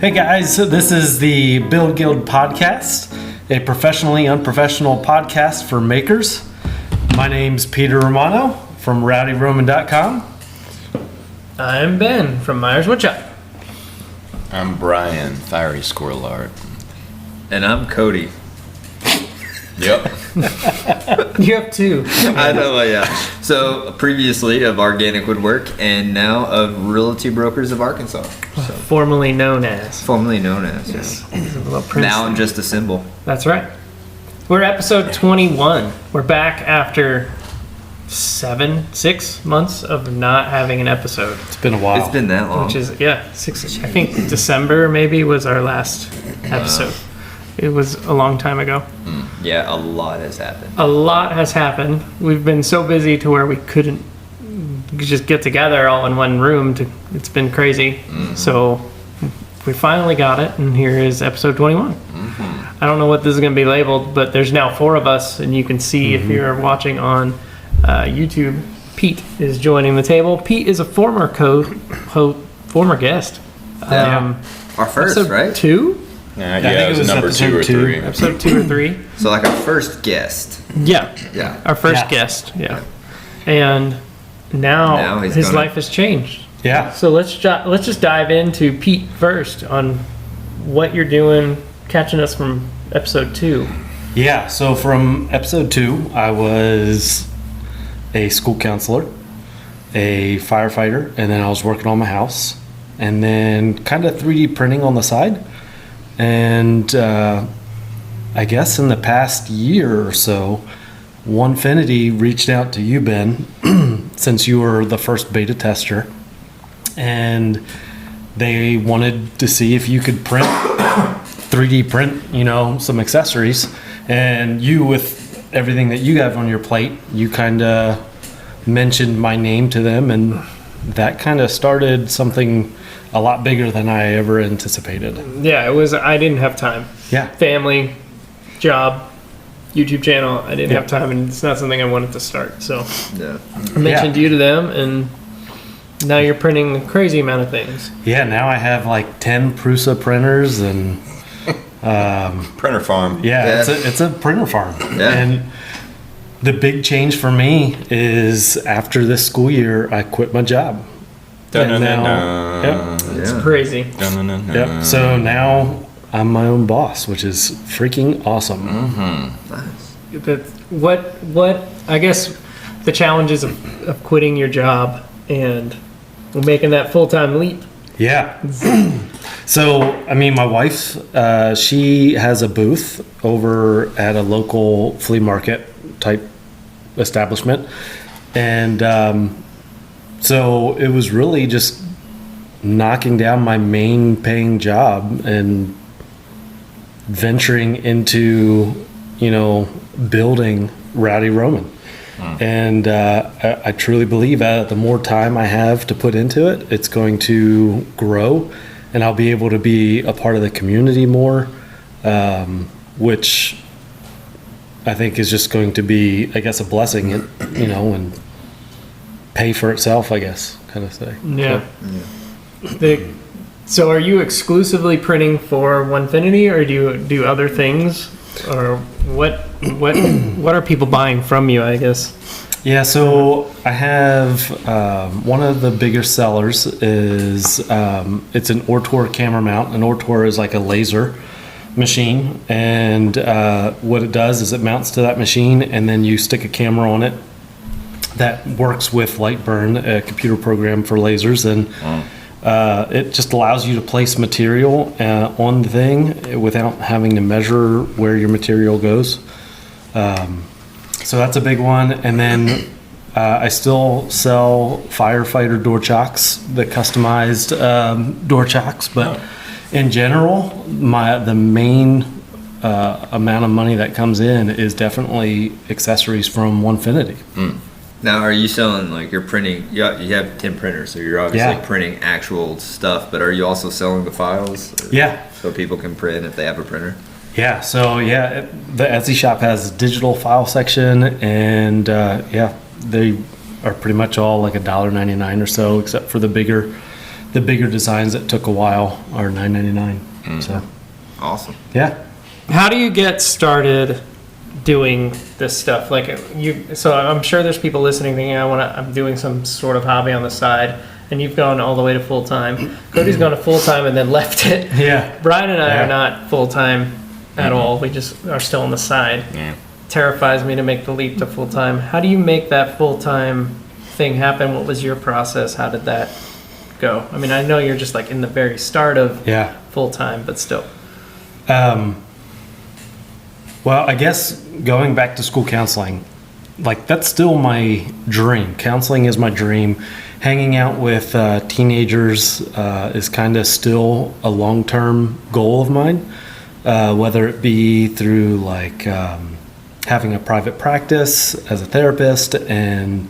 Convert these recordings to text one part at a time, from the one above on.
Hey guys, this is the Build Guild podcast, a professionally unprofessional podcast for makers. My name's Peter Romano from rowdyroman.com. I'm Ben from Myers Woodshop. I'm Brian, Fiery Squirrel Art. And I'm Coty. Yep. You have two. I know, yeah. So previously of Organic Woodwork and now of Realty Brokers of Arkansas. So, Formerly known as. formerly known as, yes. Now I'm just a symbol. That's right. We're episode 21. We're back after 6 months of not having an episode. It's been a while. It's been that long. Which is, 6. I think December maybe was our last episode. It was a long time ago. Yeah, a lot has happened. A lot has happened. We've been so busy to where we couldn't just get together all in one room. It's been crazy. Mm-hmm. So we finally got it, and here is episode 21. Mm-hmm. I don't know what this is going to be labeled, but there's now 4 of us, and you can see if you're watching on YouTube, Pete is joining the table. Pete is a former guest. Our first, episode right? 2? Yeah, it was number 2 or 3. Episode 2 or 3. So like our first guest. Yeah. Our first guest. Yeah. And now his life has changed. Yeah. So let's just dive into Pete first on what you're doing, catching us from episode 2. Yeah, so from episode 2, I was a school counselor, a firefighter, and then I was working on my house, and then kind of 3D printing on the side. And I guess in the past year or so, Onefinity reached out to you, Ben, since you were the first beta tester, and they wanted to see if you could 3D print, some accessories. And you, with everything that you have on your plate, you kind of mentioned my name to them, and that kind of started something a lot bigger than I ever anticipated. Yeah, I didn't have time. Yeah. Family, job, YouTube channel, I didn't have time, and it's not something I wanted to start. So I mentioned you to them, and now you're printing a crazy amount of things. Yeah, now I have like 10 Prusa printers and... Printer farm. Yeah, it's a printer farm. Yeah. And the big change for me is after this school year, I quit my job. It's crazy. Yep. So now I'm my own boss, which is freaking awesome. Mm-hmm. What I guess the challenges of quitting your job and making that full-time leap. Yeah. So, I mean, my wife, she has a booth over at a local flea market type establishment. And so it was really just knocking down my main paying job and venturing into, building Rowdy Roman. And I truly believe the more time I have to put into it, it's going to grow, and I'll be able to be a part of the community more, which I think is just going to be, I guess, a blessing, and pay for itself, I guess, kind of thing. Yeah. So are you exclusively printing for Onefinity, or do you do other things, or what are people buying from you, I guess? Yeah, so I have one of the bigger sellers is it's an Ortor camera mount. An Ortor is like a laser machine, and what it does is it mounts to that machine, and then you stick a camera on it that works with Lightburn, a computer program for lasers, and it just allows you to place material on the thing without having to measure where your material goes. So that's a big one. And then I still sell firefighter door chocks, the customized door chocks, but in general, the main amount of money that comes in is definitely accessories from Onefinity. Now, are you selling, like, you're printing, you have 10 printers, so you're obviously printing actual stuff, but are you also selling the files? Yeah. So people can print if they have a printer? Yeah, so the Etsy shop has a digital file section, and they are pretty much all like $1.99 or so, except for the bigger the bigger designs that took a while are $9.99. So Awesome. yeah. How do you get started doing this stuff? So I'm sure there's people listening thinking, I'm doing some sort of hobby on the side, and you've gone all the way to full time. Cody's gone to full time and then left it. Yeah. Brian and I are not full time at all. We just are still on the side. Yeah. Terrifies me to make the leap to full time. How do you make that full time thing happen? What was your process? How did that go? I mean, I know you're just like in the very start of full time, but still. Well, I guess going back to school counseling, like that's still my dream. Counseling is my dream. Hanging out with teenagers is kind of still a long-term goal of mine, whether it be through like having a private practice as a therapist and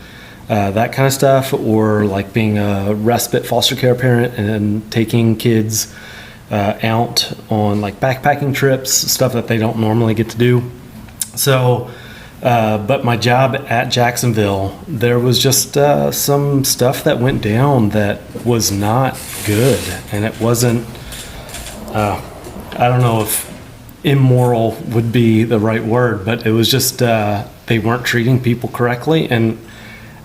that kind of stuff, or like being a respite foster care parent and taking kids out on like backpacking trips, stuff that they don't normally get to do. So, but my job at Jacksonville, there was just some stuff that went down that was not good. And it wasn't, I don't know if immoral would be the right word, but it was just, they weren't treating people correctly. And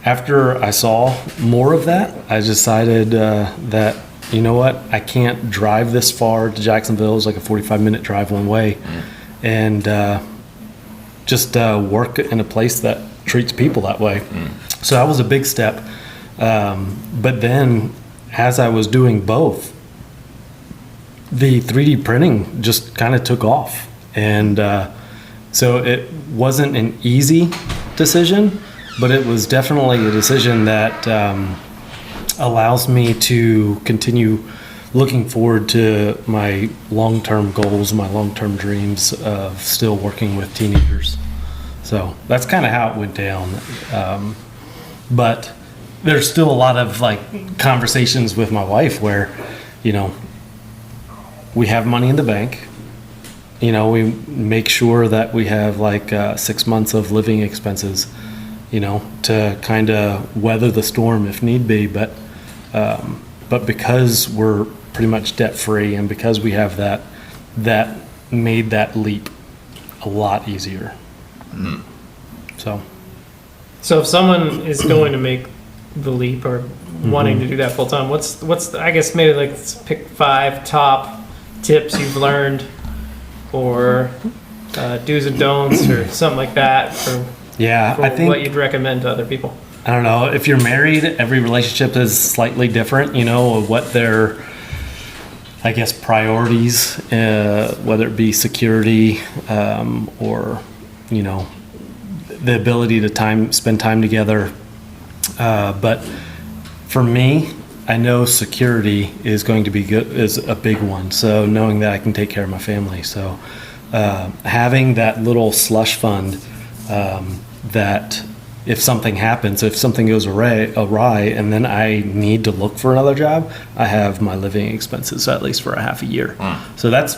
after I saw more of that, I decided that, you know what, I can't drive this far to Jacksonville. It's like a 45-minute drive one way. And just work in a place that treats people that way. So that was a big step. But then as I was doing both, the 3D printing just kind of took off. And so it wasn't an easy decision, but it was definitely a decision that allows me to continue looking forward to my long-term goals, my long-term dreams of still working with teenagers. So that's kind of how it went down. But there's still a lot of like conversations with my wife where, you know, we have money in the bank. You know, we make sure that we have like 6 months of living expenses, you know, to kind of weather the storm if need be. But because we're pretty much debt free and because we have that made that leap a lot easier. So if someone is going to make the leap or wanting to do that full time, what's I guess maybe like let's pick 5 top tips you've learned or do's and don'ts or something like that for I think what you'd recommend to other people. I don't know. If you're married, every relationship is slightly different, you know, of what their, I guess, priorities, whether it be security or, you know, the ability to spend time together. But for me, I know security is going to be good, is a big one. So knowing that I can take care of my family. So having that little slush fund that if something happens, if something goes awry, and then I need to look for another job, I have my living expenses at least for a half a year. So that's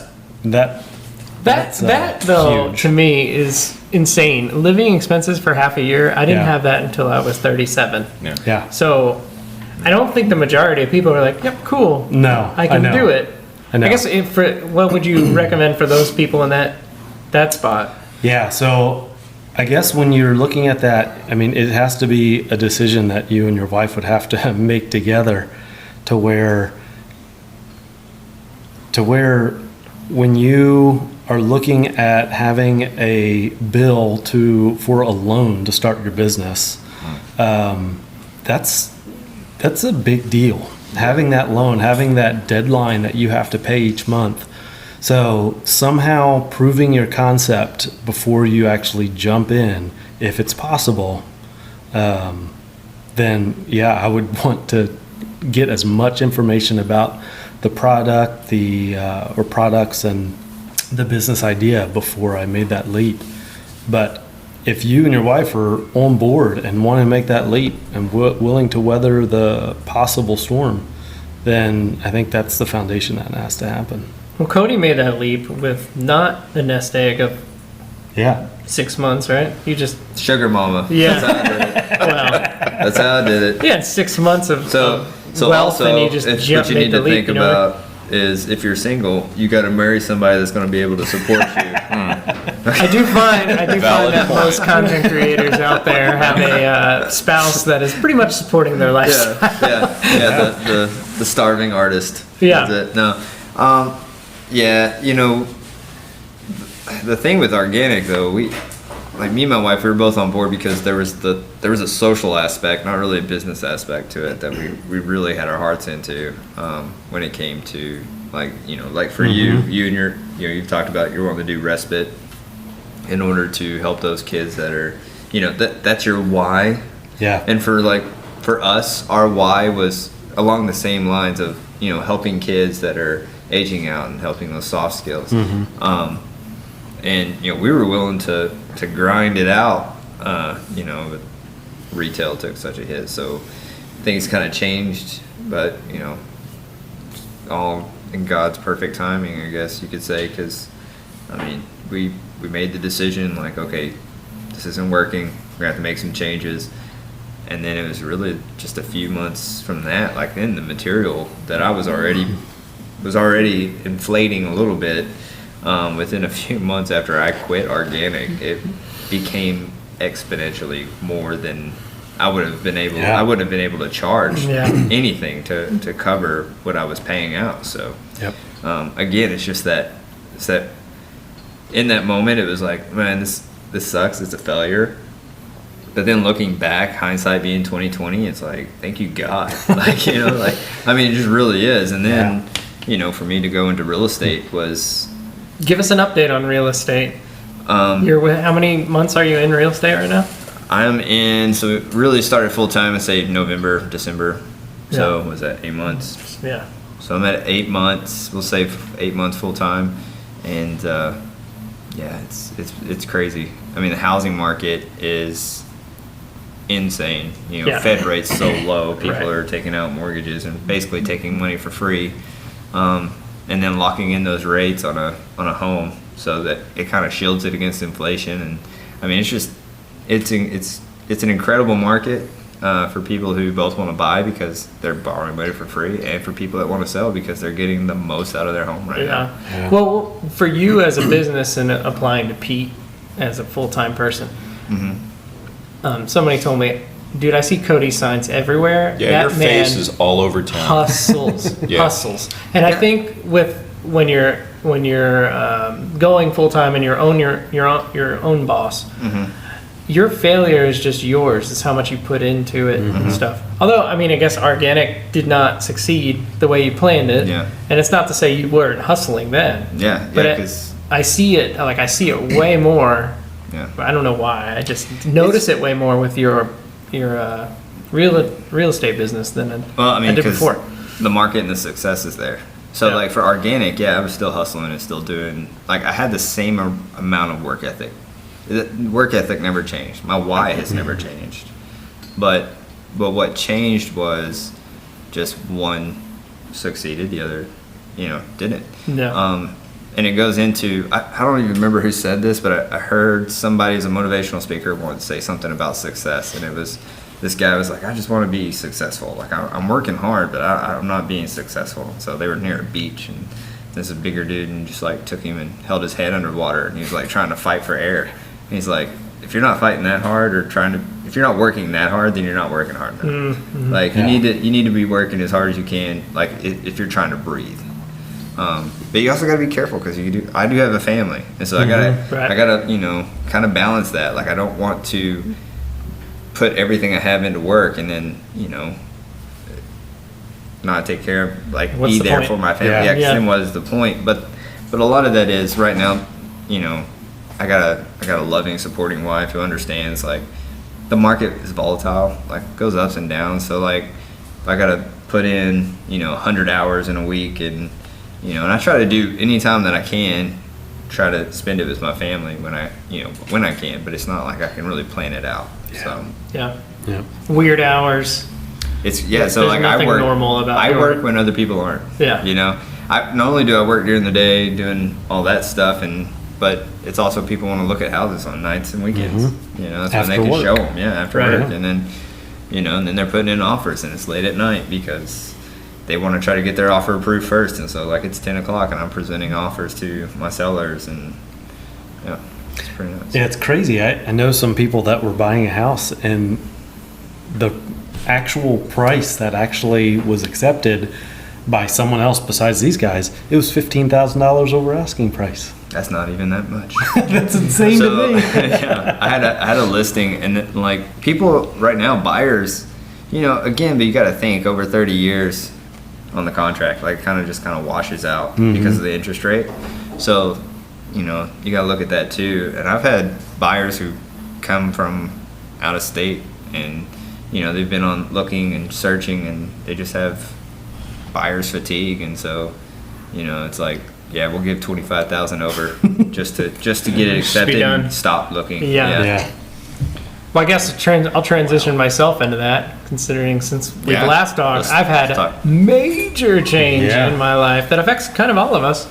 though huge. to me is insane. Living expenses for half a year. I didn't have that until I was 37. Yeah. So I don't think the majority of people are like, "Yep, cool. No, I can do it." I know. I guess what would you recommend for those people in that spot? Yeah. So I guess when you're looking at that, I mean, it has to be a decision that you and your wife would have to make together to where when you are looking at having a bill for a loan to start your business, that's a big deal. Having that loan, having that deadline that you have to pay each month. So somehow proving your concept before you actually jump in, if it's possible, then I would want to get as much information about the product, or products and the business idea before I made that leap. But if you and your wife are on board and want to make that leap and willing to weather the possible storm, then I think that's the foundation that has to happen. Well, Coty made that leap with not a nest egg of 6 months, right? You just Sugar mama. Yeah. That's how I did it. well, That's how I did it. yeah, 6 months of So So wealth also, and you just what jump you make need the to leap, think you know? about is if you're single, you got to marry somebody that's going to be able to support you. I do find that point. most content creators out there have a spouse that is pretty much supporting their lifestyle. Yeah. The starving artist. Yeah. That's it. No. Yeah. You know, the thing with organic though, me and my wife, we were both on board because there was a social aspect, not really a business aspect to it that we really had our hearts into when it came to like for you and you've talked about you're wanting to do respite in order to help those kids that are that's your why. Yeah. And for us, our why was along the same lines of helping kids that are aging out and helping those soft skills. And we were willing to grind it out, but retail took such a hit, so things kind of changed. But all in God's perfect timing, I guess you could say, because we made the decision like, okay, this isn't working. We're gonna have to make some changes. And then it was really just a few months from that, like then the material that I was already inflating a little bit. Within a few months after I quit organic, it became exponentially more than I would have been able. Yeah. I wouldn't have been able to charge Yeah. anything to cover what I was paying out. So, again, it's just that in that moment, it was like, man, this sucks. It's a failure. But then looking back, hindsight being 2020, it's like, thank you God. It just really is. And then, for me to go into real estate was. Give us an update on real estate. How many months are you in real estate right now? I'm in, so it really started full time, I say November, December. So was that 8 months? Yeah. So I'm at 8 months, we'll say 8 months full time. And it's crazy. The housing market is insane. Fed rates so low, people are taking out mortgages and basically taking money for free. And then locking in those rates on a home so that it kind of shields it against inflation. And it's an incredible market for people who both want to buy because they're borrowing money for free, and for people that want to sell because they're getting the most out of their home right now. Yeah. Well, for you as a business and applying to Pete as a full-time person, somebody told me, dude, I see Coty signs everywhere. Yeah, your face is all over town. Hustles. Yeah. And I think when you're going full time and you're your own boss, your failure is just yours. It's how much you put into it and stuff. Although I guess organic did not succeed the way you planned it. Yeah. And it's not to say you weren't hustling then. Yeah. But I see it way more. Yeah. I don't know why. I just notice it way more with your real estate business than I did before. The market and the success is there. So for organic, I was still hustling and still doing, I had the same amount of work ethic. The work ethic never changed. My why has never changed. But what changed was just one succeeded, the other, didn't. No. And it goes into, I don't even remember who said this, but I heard somebody as a motivational speaker once say something about success. And it was, this guy was like, I just want to be successful. I'm working hard, but I'm not being successful. So they were near a beach, and this is a bigger dude and just took him and held his head underwater. And he was trying to fight for air. And he's like, if you're not fighting that hard if you're not working that hard, then you're not working hard enough. You need to be working as hard as you can, if you're trying to breathe. But you also got to be careful because I do have a family, and so I gotta kind of balance that. I don't want to put everything I have into work and then not take care of be there for my family. Then what is the point? But a lot of that is right now. I got a loving, supporting wife who understands the market is volatile, goes ups and downs. So I gotta put in 100 hours in a week and. And I try to do any time that I can, try to spend it with my family when I can, but it's not like I can really plan it out. Yeah. So Yeah. Weird hours. It's so There's I work normal about I your work work. when other people aren't. Yeah. Not only do I work during the day doing all that stuff, but it's also people want to look at houses on nights and weekends. That's After when they can work. show them. After Right. work, and then and then they're putting in offers, and it's late at night because they want to try to get their offer approved first. And so, like, it's 10 o'clock, and I'm presenting offers to my sellers, and yeah, it's pretty nice. Yeah, it's crazy. I know some people that were buying a house, and the actual price that actually was accepted by someone else besides these guys, it was $15,000 over asking price. That's not even that much. That's insane to me. Yeah, I had a listing, and like, people right now, buyers, again, but you got to think over 30 years on the contract, like, kind of washes out because of the interest rate. So, you got to look at that too. And I've had buyers who come from out of state, and they've been on looking and searching, and they just have buyer's fatigue, and so it's like, yeah, we'll give 25,000 over just to get it accepted and stop looking. Yeah. Well, I guess I'll transition myself into that, considering since we've last talked, I've had a major change in my life that affects kind of all of us.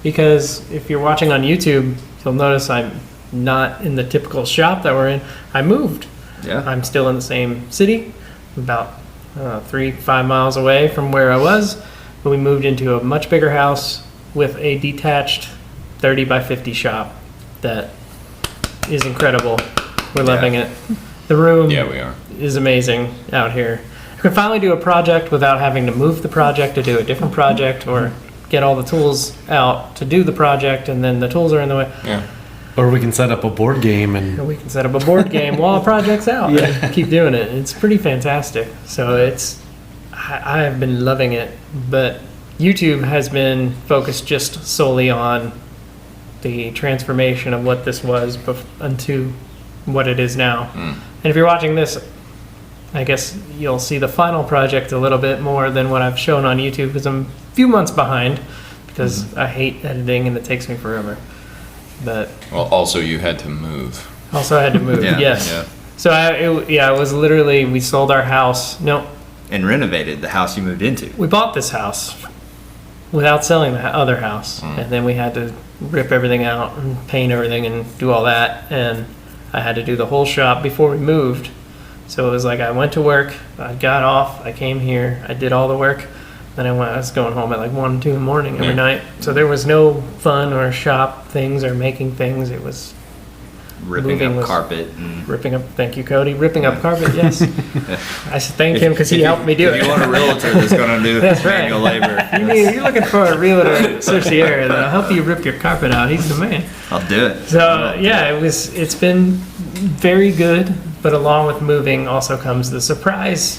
Because if you're watching on YouTube, you'll notice I'm not in the typical shop that we're in. I moved. Yeah. I'm still in the same city, about 3-5 miles away from where I was, but we moved into a much bigger house with a detached 30 by 50 shop that is incredible. We're loving it. The room Yeah, we are. is amazing out here. I can finally do a project without having to move the project to do a different project or get all the tools out to do the project, and then the tools are in the way. Yeah. Or we can set up a board game and We can set up a board game while a project's out and keep doing it. It's pretty fantastic. So I have been loving it, but YouTube has been focused just solely on the transformation of what this was unto what it is now. And if you're watching this, I guess you'll see the final project a little bit more than what I've shown on YouTube, because I'm a few months behind because I hate editing and it takes me forever. But Well, also you had to move. also I had to move. Yes. Yeah. So it was literally, we sold our house. No, And renovated the house you moved into. we bought this house without selling the other house, and then we had to rip everything out and paint everything and do all that, and I had to do the whole shop before we moved. So it was like I went to work, I got off, I came here, I did all the work, then I was going home at like 1, 2 in the morning every night. So there was no fun or shop things or making things. It was Ripping Moving up was- carpet. And ripping up, thank you, Cody, ripping up carpet, yes. I should thank him because he helped me do If it. you want a realtor that's going to do That's right. manual labor, You're looking for a realtor associate that'll help you rip your carpet out. He's the man. I'll do it. So yeah, it's been very good, but along with moving also comes the surprise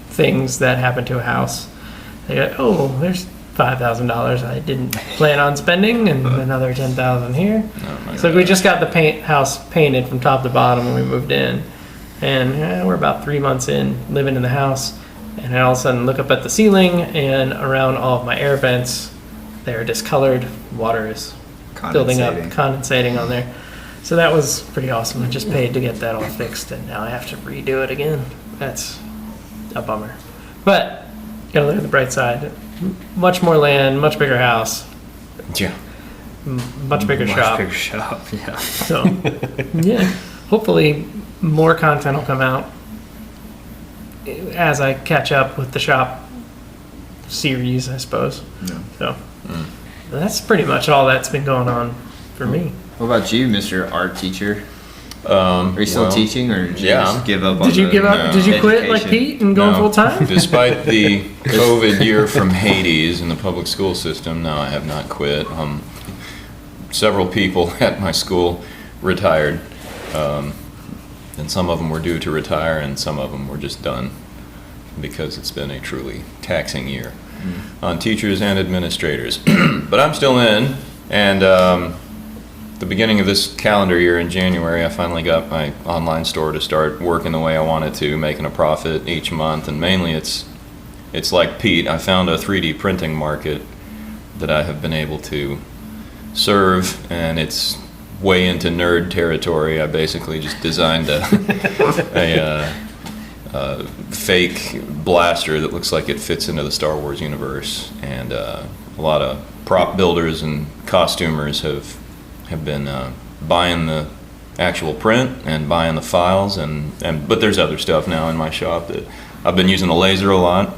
things that happen to a house. They go, oh, there's $5,000 I didn't plan on spending, and another $10,000 here. Oh my So God. we just got the house painted from top to bottom when we moved in, and we're about 3 months in living in the house, and I all of a sudden look up at the ceiling, and around all of my air vents, they're discolored. Water is building up, condensating on there. So that was pretty awesome. I just paid to get that all fixed, and now I have to redo it again. That's a bummer. But gotta look at the bright side. Much more land, much bigger house, Yeah. much bigger shop. Bigger shop, yeah. So yeah, hopefully more content will come out as I catch up with the shop series, I suppose. Yeah. So that's pretty much all that's been going on for me. What about you, Mr. Art Teacher? Are you still Well, teaching, or did you yeah. just give up on Did you the give up? no. Did you quit like education? Pete and go No. full time? Despite the COVID year from Hades in the public school system, no, I have not quit. Several people at my school retired, and some of them were due to retire, and some of them were just done because it's been a truly taxing year on teachers and administrators. But I'm still in, and the beginning of this calendar year in January, I finally got my online store to start working the way I wanted to, making a profit each month. And mainly it's like Pete, I found a 3D printing market that I have been able to serve, and it's way into nerd territory. I basically just designed a fake blaster that looks like it fits into the Star Wars universe, and a lot of prop builders and costumers have been buying the actual print and buying the files, but there's other stuff now in my shop that I've been using the laser a lot.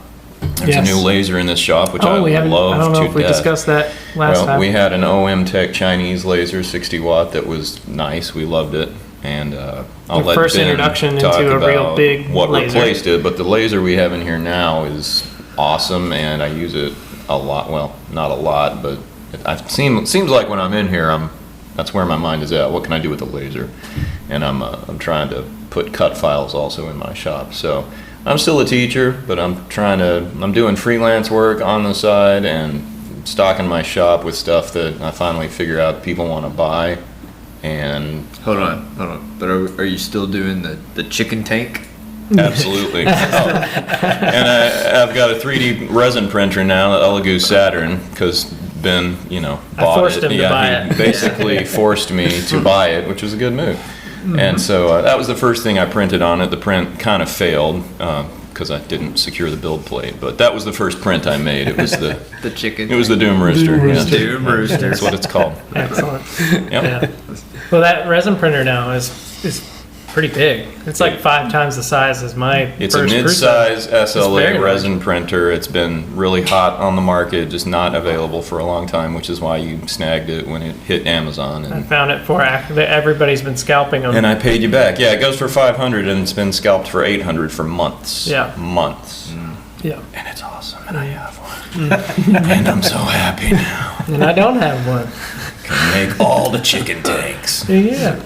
There's Yes. a new laser in this shop, which I we haven't. love I don't know to if we death. discussed that last Well, time. we had an OM Tech Chinese laser, 60 watt, that was nice. We loved it. And I'll Your let first Ben introduction talk into a real about big what laser. replaced it. But the laser we have in here now is awesome, and I use it a lot. Well, not a lot, but it seems like when I'm in here, that's where my mind is at. What can I do with the laser? And I'm trying to put cut files also in my shop. So I'm still a teacher, but I'm doing freelance work on the side and stocking my shop with stuff that I finally figure out people want to buy. And Hold on. But are you still doing the chicken tank? absolutely. Oh. And I've got a 3D resin printer now, the Elegoo Saturn, because Ben, bought forced it. him to Yeah, buy he it. basically forced me to buy it, which was a good move. And so that was the first thing I printed on it. The print kind of failed because I didn't secure the build plate, but that was the first print I made. It was the The chicken. it was the Doom Rooster. Doom yeah. Rooster. Doom Rooster. That's what it's called. Excellent. Yep. Yeah. Well, that resin printer now is pretty big. It's like 5 times the size as my It's a first mid-size SLA very large. resin printer. It's been really hot on the market, just not available for a long time, which is why you snagged it when it hit Amazon. I found it for everybody's been scalping them. And I paid you back. Yeah, it goes for $500 and it's been scalped for $800 for months. Yeah. Months. Yeah. And it's awesome, and I have one. And I'm so happy now. And I don't have one. Can make all the chicken tanks. Yeah.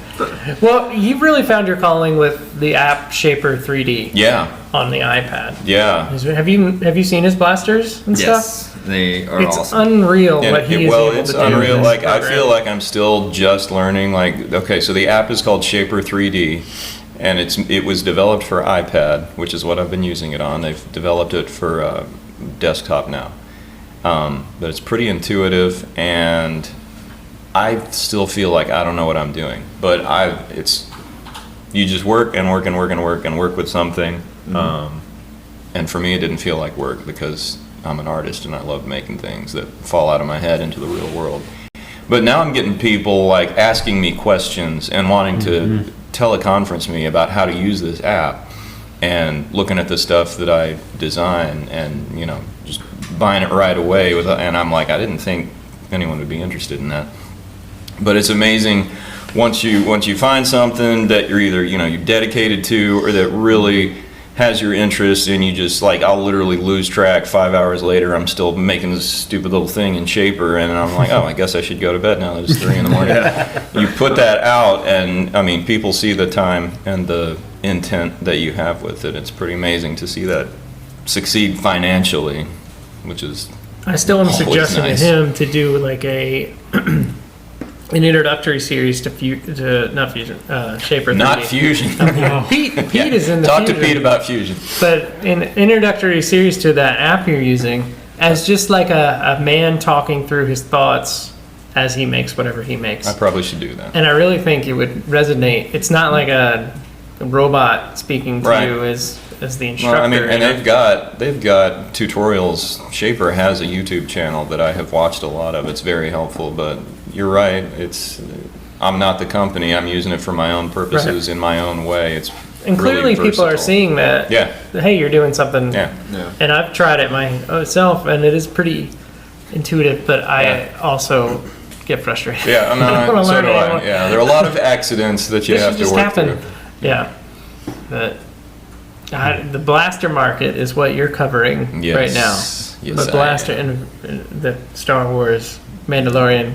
Well, you've really found your calling with the app Shaper 3D Yeah, on the iPad. yeah. Have you seen his blasters and stuff? Yes, they are It's awesome. unreal what he is able it's to do. unreal. in this Like I program. feel like I'm still just learning. Like, okay, so the app is called Shaper 3D, and it was developed for iPad, which is what I've been using it on. They've developed it for desktop now, but it's pretty intuitive, and I still feel like I don't know what I'm doing. But you just work and work and work and work and work with something, and for me, it didn't feel like work because I'm an artist and I love making things that fall out of my head into the real world. But now I'm getting people like asking me questions and wanting to teleconference me about how to use this app, and looking at the stuff that I design and just buying it right away and I'm like, I didn't think anyone would be interested in that. But it's amazing once you find something that you're either you're dedicated to or that really has your interest, and you just like, I'll literally lose track. 5 hours later, I'm still making this stupid little thing in Shaper, and I'm like, oh, I guess I should go to bed now. It's 3 in the morning. You put that out, and I mean, people see the time and the intent that you have with it. It's pretty amazing to see that succeed financially, which is I still am always suggesting nice. to him to do like an introductory series to Shaper 3D. not Fusion. Pete is in the Talk to Fusion. Pete about Fusion. But an introductory series to that app you're using as just like a man talking through his thoughts as he makes whatever he makes. I probably should do that. And I really think it would resonate. It's not like a robot speaking to Right. you as the instructor. Well, I mean, and they've got tutorials. Shaper has a YouTube channel that I have watched a lot of. It's very helpful, but you're right. I'm not the company. I'm using it for my own purposes in my own way. It's and clearly really people are versatile. seeing that. Yeah. Hey, you're doing something. Yeah. And I've tried it myself, and it is pretty intuitive. But I also get frustrated. Yeah, I don't wanna so learn do it I. anymore. Yeah, there are a lot of accidents that you This have should to just work happen. through. Yeah. But the blaster market is what you're covering Yes. right now. Yes, But I blaster am. and the Star Wars, Mandalorian,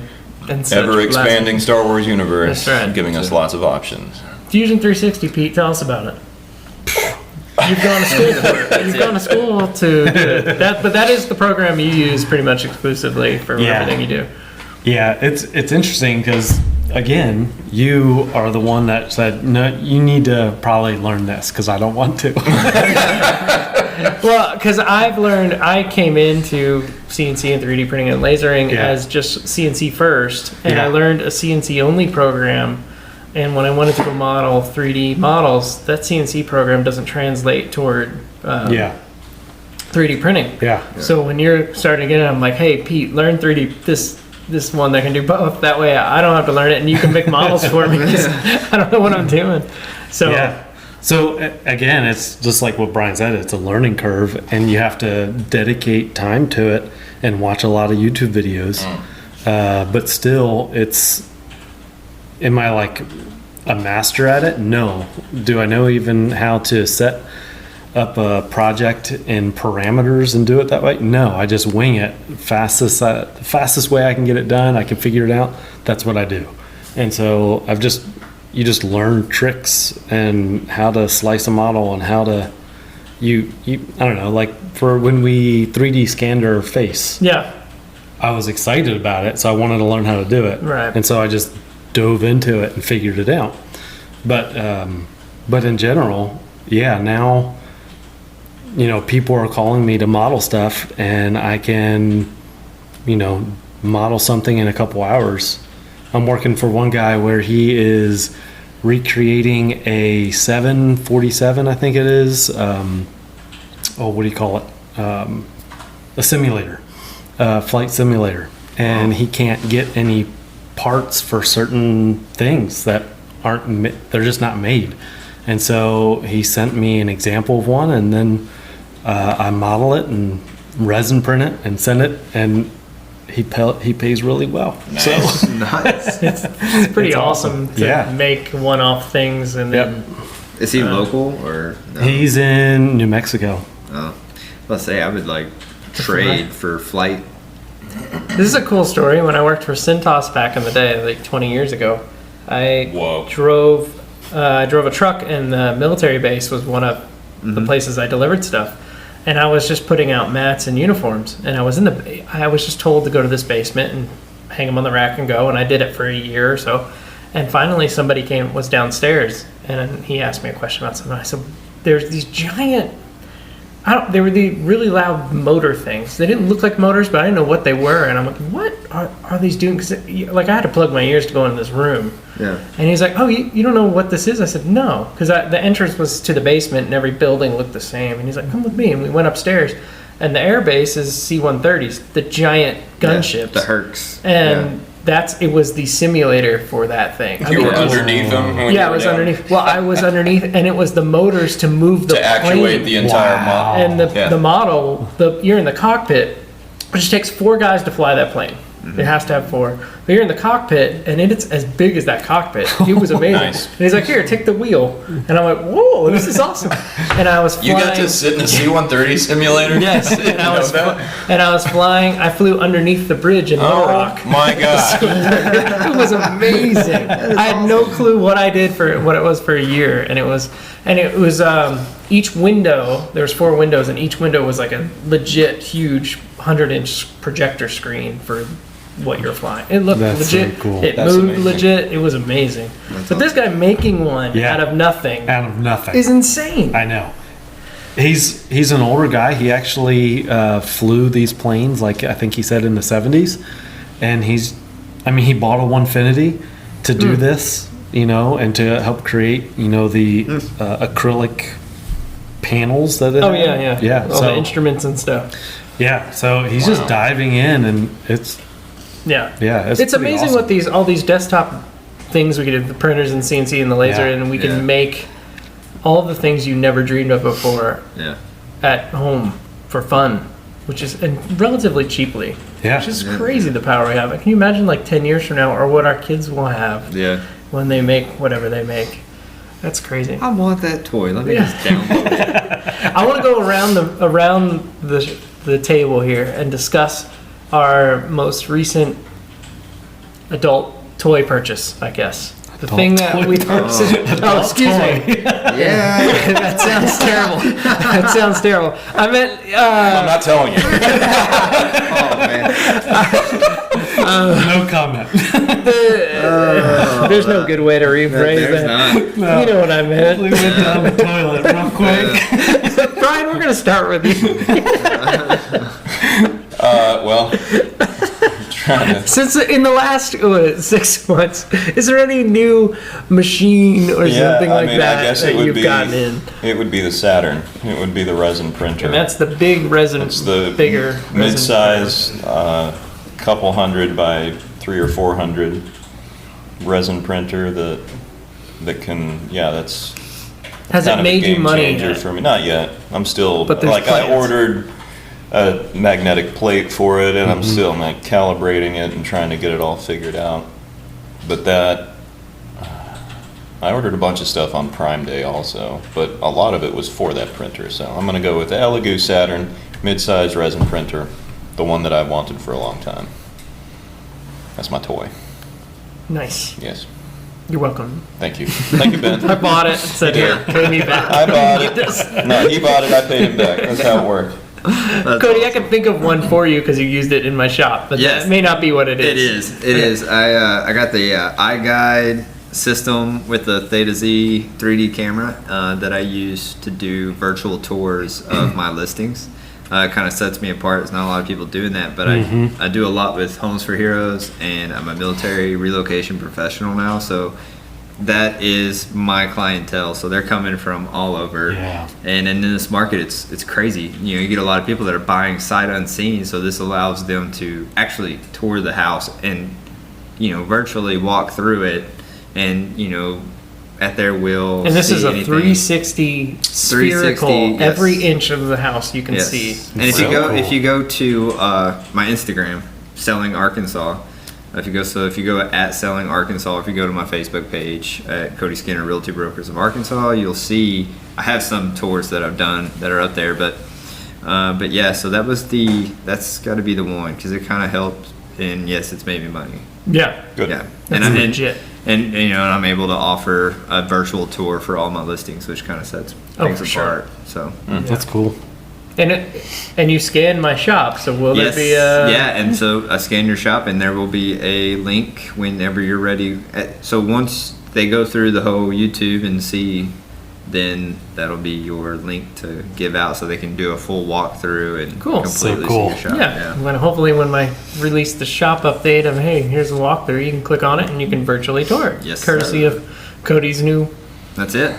and such. Ever expanding Star Wars universe, That's right. giving us lots of options. Fusion 360, Pete, tell us about it. You've gone to school for it. You've gone to school to do it. But that is the program you use pretty much exclusively for Yeah. everything you do. Yeah, it's interesting because again, you are the one that said, no, you need to probably learn this because I don't want to. Well, because I came into CNC and 3D printing and lasering Yeah. as just CNC first, and Yeah. I learned a CNC only program. And when I wanted to go model 3D models, that CNC program doesn't translate toward Yeah, 3D printing. yeah, So when you're starting to get it, I'm like, hey, Pete, learn 3D, this this one that can do both. That way I don't have to learn it, and you can make models for me. 'Cause I don't know what I'm doing. So Yeah. So again, it's just like what Brian said. It's a learning curve, and you have to dedicate time to it and watch a lot of YouTube videos. But still, am I like a master at it? No. Do I know even how to set up a project in parameters and do it that way? No. I just wing it. The fastest way I can get it done, I can figure it out. That's what I do. And so you just learn tricks and how to slice a model and how to I don't know, like for when we 3D scanned her face, yeah, I was excited about it, so I wanted to learn how to do it. Right. And so I just dove into it and figured it out. But in general, yeah, now, people are calling me to model stuff, and I can, model something in a couple hours. I'm working for one guy where he is recreating a 747, I think it is. What do you call it? A simulator, flight simulator. And he can't get any parts for certain things that they're just not made. And so he sent me an example of one, and then I model it and resin print it and send it, and he pays really well. Nice. So Nice. it's pretty It's awesome to Yeah. make one-off things and then Is he local or? No? he's in New Mexico. Oh, let's say I would like trade for flight. This is a cool story. When I worked for Cintas back in the day, like 20 years ago, I Whoa. drove a truck, and the military base was one of the places I delivered stuff. And I was just putting out mats and uniforms, and I was just told to go to this basement and hang them on the rack and go. And I did it for a year or so. And finally, somebody was downstairs, and he asked me a question about something. I said, "There's these giant." They were the really loud motor things. They didn't look like motors, but I didn't know what they were. And I'm like, what are these doing? Because I had to plug my ears to go into this room. Yeah. And he's like, oh, you don't know what this is? I said, no. Because the entrance was to the basement, and every building looked the same. And he's like, come with me. And we went upstairs. And the air base is C-130s, the giant gunships. The Hercs. And it was the simulator for that thing. You were underneath them? when you Yeah, I were was down? underneath. Well, I was underneath, and it was the motors to move the To actuate plane. the entire model. And Yeah. the model, you're in the cockpit, which takes 4 guys to fly that plane. It has to have 4. But you're in the cockpit, and it's as big as that cockpit. It was amazing. Nice. And he's like, here, take the wheel. And I'm like, whoa, this is awesome. And I was You flying. got to sit in a C-130 simulator? Yes, I didn't know that. and I was flying. I flew underneath the bridge in Little Rock. Oh my God. It was amazing. I had no clue what I did for what it was for a year, and it was each window. There was 4 windows, and each window was like a legit huge 100-inch projector screen for what you're flying. It looked That's legit. so cool. It That's moved amazing. legit. It was amazing. But this guy making one Yeah. out of nothing Out of nothing. is insane. I know. He's an older guy. He actually flew these planes, like I think he said in the 70s, and he bought a 150 to do this, and to help create, the acrylic panels that. Oh yeah. yeah. All the instruments and stuff. Yeah. So he's just diving in, and it's Yeah. it's It's pretty amazing awesome. what all these desktop things we can do, the printers and CNC and the laser, Yeah. and we can Yeah. make all the things you never dreamed of before Yeah. at home for fun, and relatively cheaply. Yeah. Which is crazy, the power we have. Can you imagine 10 years from now, or what our kids will have Yeah. when they make whatever they make? That's crazy. I want that toy. Let me Yeah. just download it. I want to go around the table here and discuss our most recent adult toy purchase, I guess. The Adult thing that toy we purchase. oh, excuse me. Yeah. That sounds terrible. That sounds terrible. I meant I'm not telling you. Oh man. No comment. there's no good way to rephrase There's that. not. You know what I meant. We went down the toilet real quick. Brian, we're gonna start with you. Well, trying to. Since in the last 6 months, is there any new machine or something like I that guess that it would you've be. gotten in? It would be the Saturn. It would be the resin printer. And that's the big resin, It's the bigger resin mid-size couple hundred by 300 or 400 resin printer that can, that's Has kind it of made a you game money changer yet? for me. Not yet. I'm still, But there's I plans. ordered a magnetic plate for it, and I'm still calibrating it and trying to get it all figured out. But I ordered a bunch of stuff on Prime Day also, but a lot of it was for that printer. So I'm going to go with the Elegoo Saturn mid-size resin printer, the one that I've wanted for a long time. That's my toy. Nice. Yes. You're welcome. Thank you. Thank you, Ben. I bought it and said, here, pay me back. I bought it. No, he bought it. I paid him back. That's how it worked. Cody, I can think of one for you because you used it in my shop, but Yes. that may not be what it is. It is. I got the iGuide system with the Theta Z 3D camera that I use to do virtual tours of my listings. It kind of sets me apart. There's not a lot of people doing that, but I do a lot with Homes for Heroes, and I'm a military relocation professional now, so that is my clientele. So they're coming from all over, and in this market, it's crazy. You get a lot of people that are buying sight unseen, so this allows them to actually tour the house and virtually walk through it, and at their will. And this see is a anything. 360 spherical. 360, yes. Every inch of the house you can Yes. see. And if So you go cool. if you go to my Instagram, Selling Arkansas, if you go at Selling Arkansas, if you go to my Facebook page at Coty Skinner Realty Brokers of Arkansas, you'll see I have some tours that I've done that are up there, but yeah, so that's got to be the one because it kind of helped, and yes, it's made me money. Yeah. Good. Yeah, That's and legit. And I'm able to offer a virtual tour for all my listings, which kind of sets Oh, things for sure. apart. So. That's cool. And you scan my shop, so will Yes. there be a... Yeah, and so I scan your shop, and there will be a link whenever you're ready. So once they go through the whole YouTube and see, then that'll be your link to give out, so they can do a full walkthrough and Cool. completely So cool. see your shop. Yeah. Hopefully when I release the shop update of, hey, here's a walkthrough, you can click on it and you can virtually tour it. Yes, Courtesy sir. of Cody's new That's it.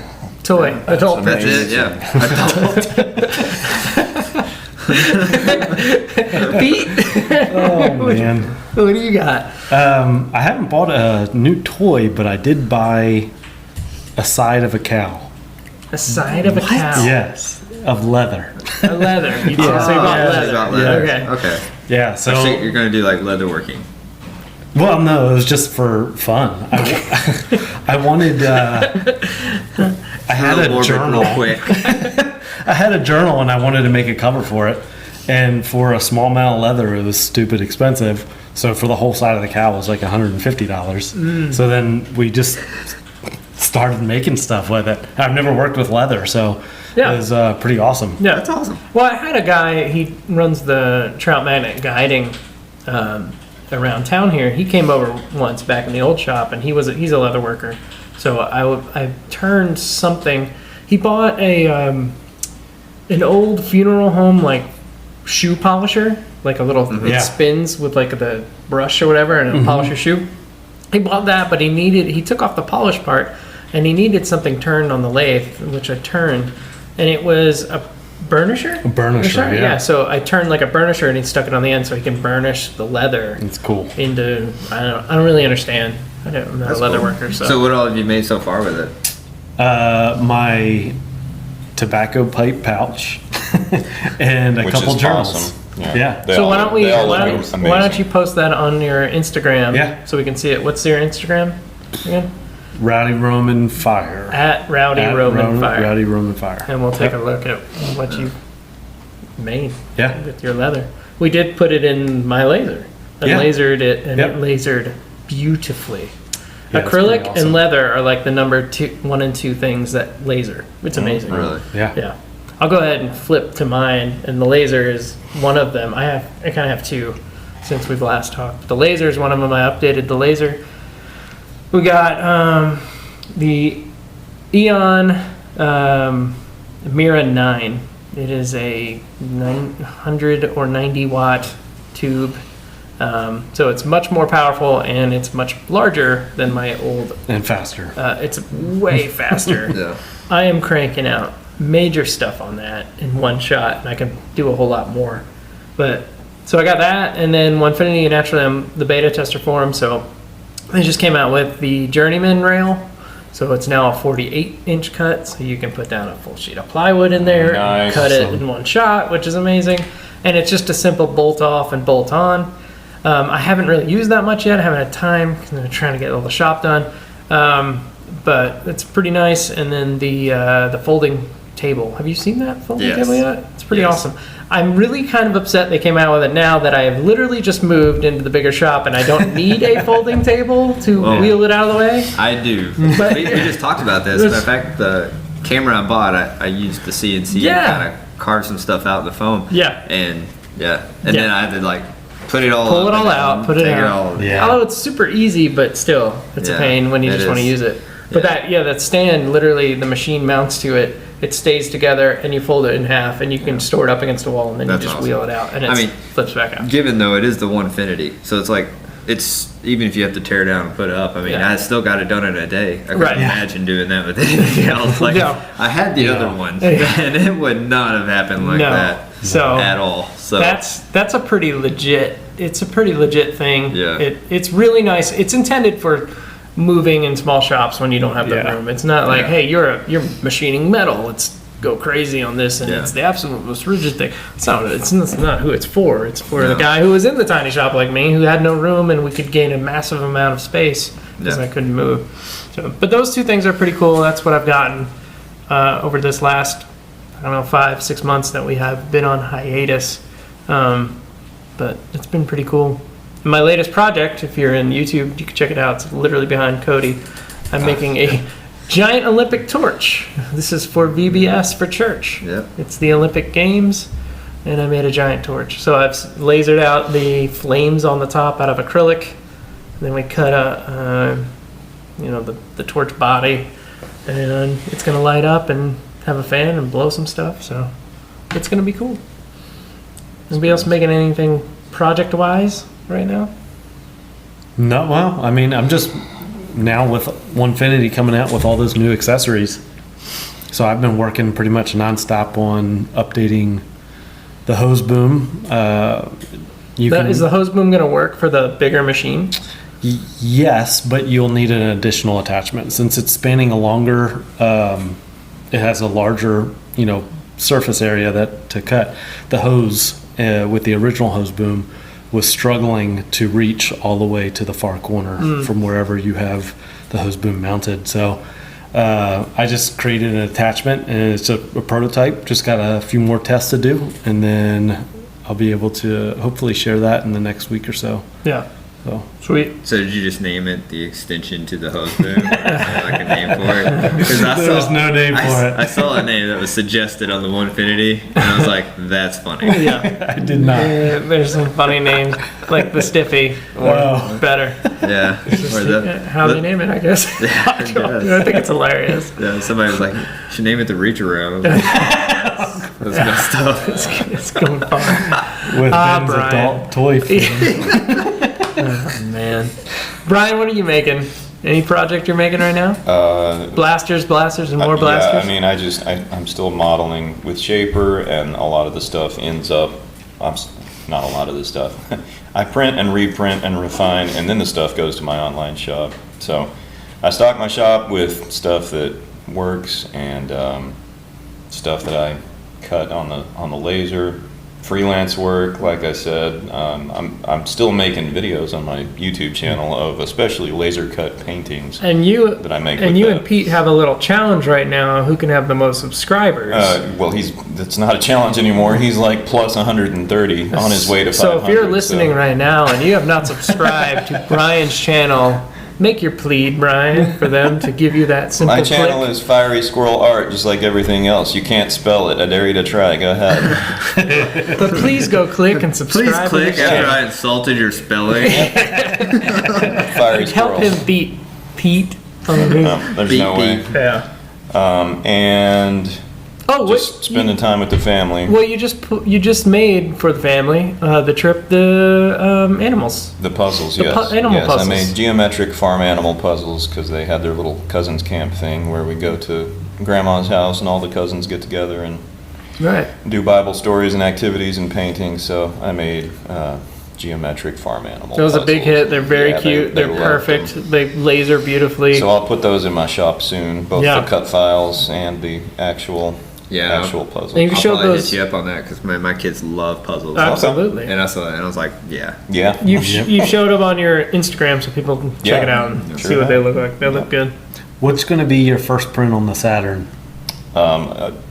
toy. Adult That's pictures. it. Yeah. Pete, Oh man. what do you got? I haven't bought a new toy, but I did buy a side of a cow. A side of a cow. Yes, of leather. A leather. So you bought Yeah. leather. About leather. Okay. Okay. Yeah. So So you're gonna do like leather working. well, no, it was just for fun. I wanted. I had a journal. Real quick. I had a journal and I wanted to make a cover for it. And for a small amount of leather, it was stupid expensive. So for the whole side of the cow, it was like $150. So then we just started making stuff with it. I've never worked with leather, so Yeah. it was pretty awesome. Yeah. That's awesome. Well, I had a guy, he runs the Trout Magnet guiding around town here. He came over once back in the old shop, and he's a leather worker. So I turned something. He bought an old funeral home like shoe polisher, like a little Yeah. it spins with like the brush or whatever, and it'll polish your shoe. He bought that, but he took off the polish part, and he needed something turned on the lathe, which I turned, and it was a burnisher. A burnisher, yeah. So I turned like a burnisher, and he stuck it on the end so he can burnish the leather It's cool. into. I don't really understand. I'm not a leather worker, so. So what all have you made so far with it? My tobacco pipe pouch and a Which couple is journals. awesome. Yeah. They So all- why don't we? they all Why look don't, amazing. why don't you post that on your Instagram? Yeah. So we can see it. What's your Instagram again? Rowdy Roman Fire. At Rowdy At Roman Fire. Rowdy Roman Fire. And we'll take Yep. a look at what you made Yeah. with your leather. We did put it in my laser. I Yeah. lasered it, and Yep. it lasered beautifully. Yeah, it's Acrylic pretty awesome. and leather are like the number 1 and 2 things that laser. It's amazing. Really? Yeah. Yeah. I'll go ahead and flip to mine, and the laser is one of them. I kind of have 2 since we've last talked. The laser is one of them. I updated the laser. We got the Eon Mira 9. It is a 900 or 90 watt tube. So it's much more powerful, and it's much larger than my old. And faster. It's way faster. Yeah. I am cranking out major stuff on that in one shot, and I can do a whole lot more. But So I got that, and then Onefinity, naturally I'm the beta tester for them, so they just came out with the Journeyman rail. So it's now a 48-inch cut, so you can put down a full sheet of plywood in there, Nice. cut it in one shot, which is amazing. And it's just a simple bolt off and bolt on. I haven't really used that much yet. I haven't had time because I'm trying to get all the shop done. But it's pretty nice. And then the folding table. Have you seen that folding Yes. table yet? It's pretty Yes. awesome. I'm really kind of upset they came out with it now that I have literally just moved into the bigger shop and I don't need a folding table to Well, wheel it out of the way. I do. But- we just talked about this. In fact, the camera I bought, I used the CNC Yeah. and kind of carve some stuff out in the foam. Yeah. And Yeah. then I had to like put it all Pull up it all and then out, put it take out. all. Yeah. Although it's super easy, but still, it's a Yeah, pain when you it just want to is. use it. But Yeah. that stand, literally, the machine mounts to it. It stays together, and you fold it in half, and you can store it up against the wall, and then That's you just awesome. wheel it out, and it I mean, flips back out. Given though it is the Onefinity, so it's like it's even if you have to tear down and put it up. I mean, Yeah. I still got it done in a day. I couldn't Right. Yeah. imagine doing that with anything else. Like No. I had the Yeah. other ones, Yeah. and it would not have happened like No. that So at all. So that's a pretty legit. It's a pretty legit thing. Yeah. It's really nice. It's intended for moving in small shops when you don't have the Yeah. room. It's not like, Yeah. hey, you're machining metal. Let's go crazy on this, and Yeah. it's the absolute most rigid thing. It's not who it's for. It's for the No. guy who was in the tiny shop like me, who had no room, and we could gain a massive amount of space because Yeah. I couldn't move. So, but those two things are pretty cool. That's what I've gotten over this last, I don't know, 5-6 months that we have been on hiatus. But it's been pretty cool. My latest project, if you're in YouTube, you can check it out. It's literally behind Coty. I'm making a giant Olympic torch. This is for VBS for church. Yep. It's the Olympic Games, and I made a giant torch. So I've lasered out the flames on the top out of acrylic. Then we cut the torch body, and it's gonna light up and have a fan and blow some stuff. So it's gonna be cool. Anybody else making anything project-wise right now? No, well, I mean, I'm just now with Onefinity coming out with all those new accessories. So I've been working pretty much nonstop on updating the hose boom. Is the hose boom going to work for the bigger machine? Yes, but you'll need an additional attachment since it's spanning a longer. It has a larger, surface area to cut. The hose with the original hose boom was struggling to reach all the way to the far corner from wherever you have the hose boom mounted. So I just created an attachment, and it's a prototype. Just got a few more tests to do, and then I'll be able to hopefully share that in the next week or so. Yeah. So Sweet. So did you just name it the extension to the hose boom? Or is there like a name for it? Because There's no name for it. I saw a name that was suggested on the Onefinity, and I was like, that's funny. Yeah. I did not. There's some funny names, like the Stiffy, or Wow. better. Yeah. Or How they name it, I guess. I think it's hilarious. Yeah, somebody was like, you should name it the reach around. I was like, that's messed up. It's going fun. With Ben's Brian. adult toy film. Oh, man. Brian, what are you making? Any project you're making right now? Blasters, and more blasters? Yeah, I mean, I'm still modeling with Shaper, and a lot of the stuff ends up, not a lot of the stuff. I print and reprint and refine, and then the stuff goes to my online shop. So I stock my shop with stuff that works and stuff that I cut on the laser. Freelance work, like I said. I'm still making videos on my YouTube channel of especially laser cut paintings And you that I make. and with you that. and Pete have a little challenge right now. Who can have the most subscribers? Well, that's not a challenge anymore. He's like plus 130 on his way to 500. So if you're listening so. right now and you have not subscribed to Brian's channel, make your plead, Brian, for them to give you that simple My channel click. is Fiery Squirrel Art, just like everything else. You can't spell it. I dare you to try. Go ahead. But please go click and subscribe. Please to click the after channel. I insulted your spelling. Fiery Help Squirrels. him beat Pete on the No, there's Beep, no way. beep. Yeah. And Oh, just spending time with the family. Well, you just made for the family the animals. The puzzles, The yes. animal yes, puzzles. I made geometric farm animal puzzles because they had their little cousins camp thing where we go to grandma's house and all the cousins get together and Right. do Bible stories and activities and painting. So I made geometric farm animal. That was a big puzzles. hit. They're very Yeah, cute. they They're loved perfect. them. They laser beautifully. So I'll put those in my shop soon, both Yeah. the cut files and the actual Yeah. puzzle. And you can I'll show probably those. hit you up on that because my kids love puzzles. Absolutely. And I saw that and I was like, yeah. Yeah. You showed them on your Instagram so people can check Yeah. it out and Sure see what have. they look like. They look good. What's going to be your first print on the Saturn?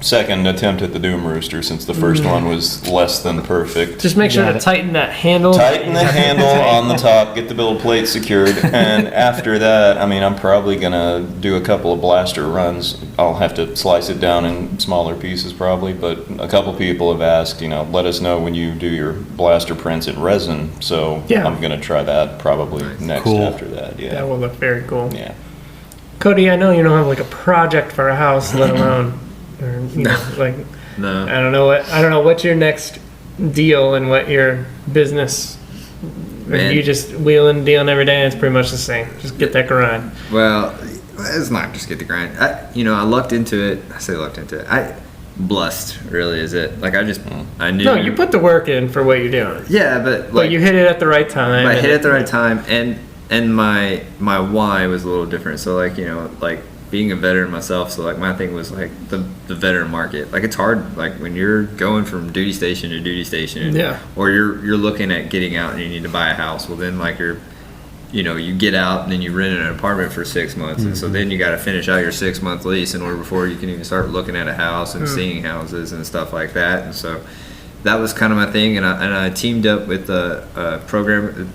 Second attempt at the Doom Rooster, since the first one was less than perfect. Just make sure Got to it. tighten that handle. Tighten the handle on the top, get the build plate secured, and after that, I mean, I'm probably gonna do a couple of blaster runs. I'll have to slice it down in smaller pieces probably, but a couple people have asked, let us know when you do your blaster prints in resin, so Yeah. I'm gonna try that probably next Cool. after that, yeah. That will look very cool. Yeah. Cody, I know you don't have like a project for a house, let alone, or, like, No. I don't know what's your next deal and what your business. Man. You just wheeling and dealing every day. And it's pretty much the same. Just get that grind. Well, it's not just get the grind. I lucked into it. I say lucked into it. I blessed really is it. Like I knew. No, you put the work in for what you're doing. Yeah, but But you hit it at the right time. I and hit it at the right time, and my why was a little different. So like being a veteran myself, so like my thing was like the veteran market. Like it's hard, like when you're going from duty station to duty station, Yeah. or you're looking at getting out and you need to buy a house. Well, then like you get out and then you rent an apartment for 6 months, and so then you got to finish out your 6-month lease in order before you can even start looking at a house and seeing houses and stuff like that. And so that was kind of my thing, and I teamed up with a program.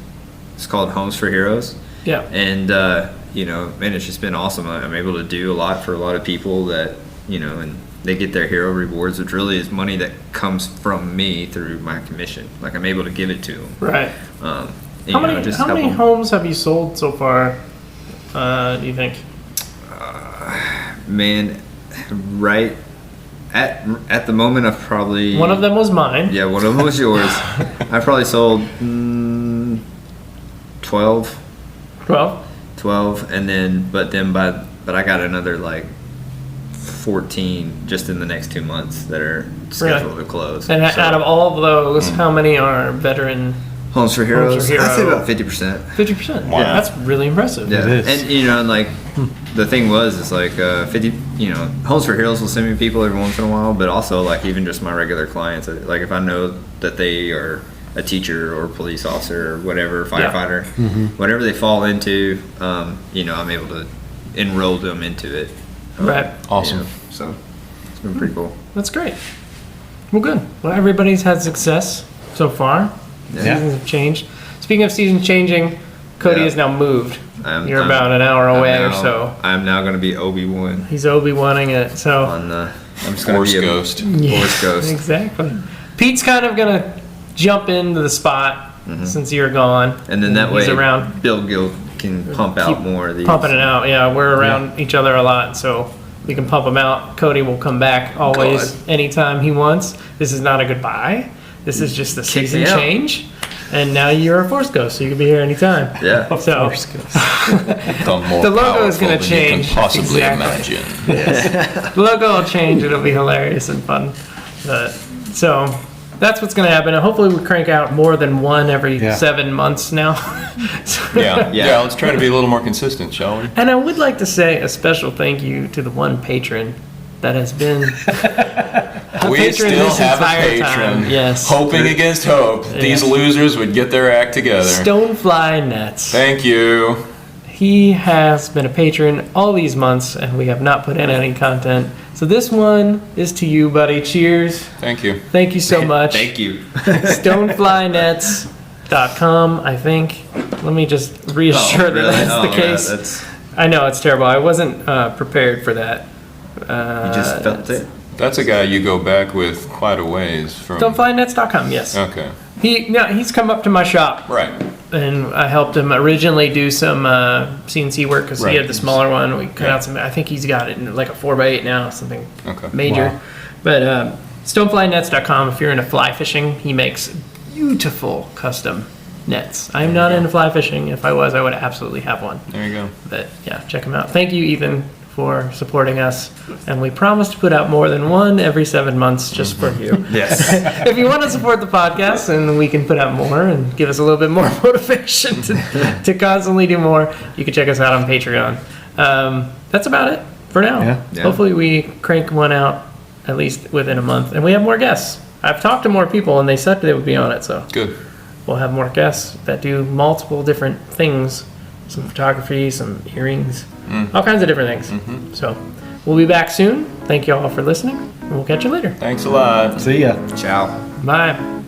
It's called Homes for Heroes. Yeah. And man, it's just been awesome. I'm able to do a lot for a lot of people that and they get their hero rewards, which really is money that comes from me through my commission. Like I'm able to give it to them. Right. And, How many just help 'em. homes have you sold so far? Do you think? Man, right at the moment, I've probably One of them was mine. Yeah, one of them was yours. I probably sold 12, 12. and then but I got another like 14 just in the next 2 months that are scheduled to close. And So, out of all of those, how many are veteran? Homes for Heroes, Homes for I'd say Hero. about 50%. 50%. Wow. Yeah, that's really impressive. Yeah, It is. and like the thing was, it's like 50. Homes for Heroes will send me people every once in a while, but also like even just my regular clients. Like if I know that they are a teacher or police officer or whatever, firefighter, whatever they fall into, I'm able to enroll them into it. Right. Awesome. So it's been pretty cool. That's great. Well, good. Well, everybody's had success so far. Yeah. Seasons have changed. Speaking of seasons changing, Cody Yeah. has now moved. I'm About an hour away or so. I'm now going to be Obi-Wan He's Obi-Wanning it. So on the. I'm just going Force to be a Ghost. Force Ghost. Exactly. Pete's kind of gonna jump into the spot since you're gone, And then that he's way, around Bill Gill can pump keep out more of these. pumping it out. Yeah, we're around each other a lot, so we can pump them out. Cody will come back always, anytime he wants. This is not a goodbye. This is just a Kick season me out. change. And now you're a Force Ghost, so you can be here anytime. Yeah. So Become more The logo is powerful gonna than change. You can possibly Exactly. imagine. the logo will change. It'll be hilarious and fun. So that's what's going to happen. And hopefully we crank out more than one every Yeah. 7 months now. Yeah. Let's try to be a little more consistent, shall we? And I would like to say a special thank you to the one patron that has been We patron still this have a entire patron. time. Yes. Hoping against hope. These losers would get their act together. Stonefly Nets. Thank you. He has been a patron all these months, and we have not put in any content. So this one is to you, buddy. Cheers. Thank you. Thank you so much. Thank you. Stoneflynets.com, I think. Let me just reassure that that's the case. That's, I know, it's terrible. I wasn't prepared for that. you just felt it. That's a guy you go back with quite a ways from. Stoneflynets.com, yes. Okay. He's come up to my shop, Right. and I helped him originally do some CNC work because he Right. had the smaller one. We cut Yeah. out some. I think he's got it in like a 4x8 now, something Okay. major. Wow. But stoneflynets.com, if you're into fly fishing, he makes beautiful custom nets. I'm not into fly fishing. If I was, I would absolutely have one. There you go. But yeah, check him out. Thank you, Ethan, for supporting us, and we promise to put out more than one every 7 months just for you. Yes. If you want to support the podcast and we can put out more and give us a little bit more motivation to constantly do more, you can check us out on Patreon. That's about it for now. Yeah. Hopefully we crank one out at least within a month, and we have more guests. I've talked to more people and they said they would be on it, so Good. we'll have more guests that do multiple different things, some photography, some earrings, all kinds of different things. So we'll be back soon. Thank you all for listening, and we'll catch you later. Thanks a lot. See ya. Ciao. Bye.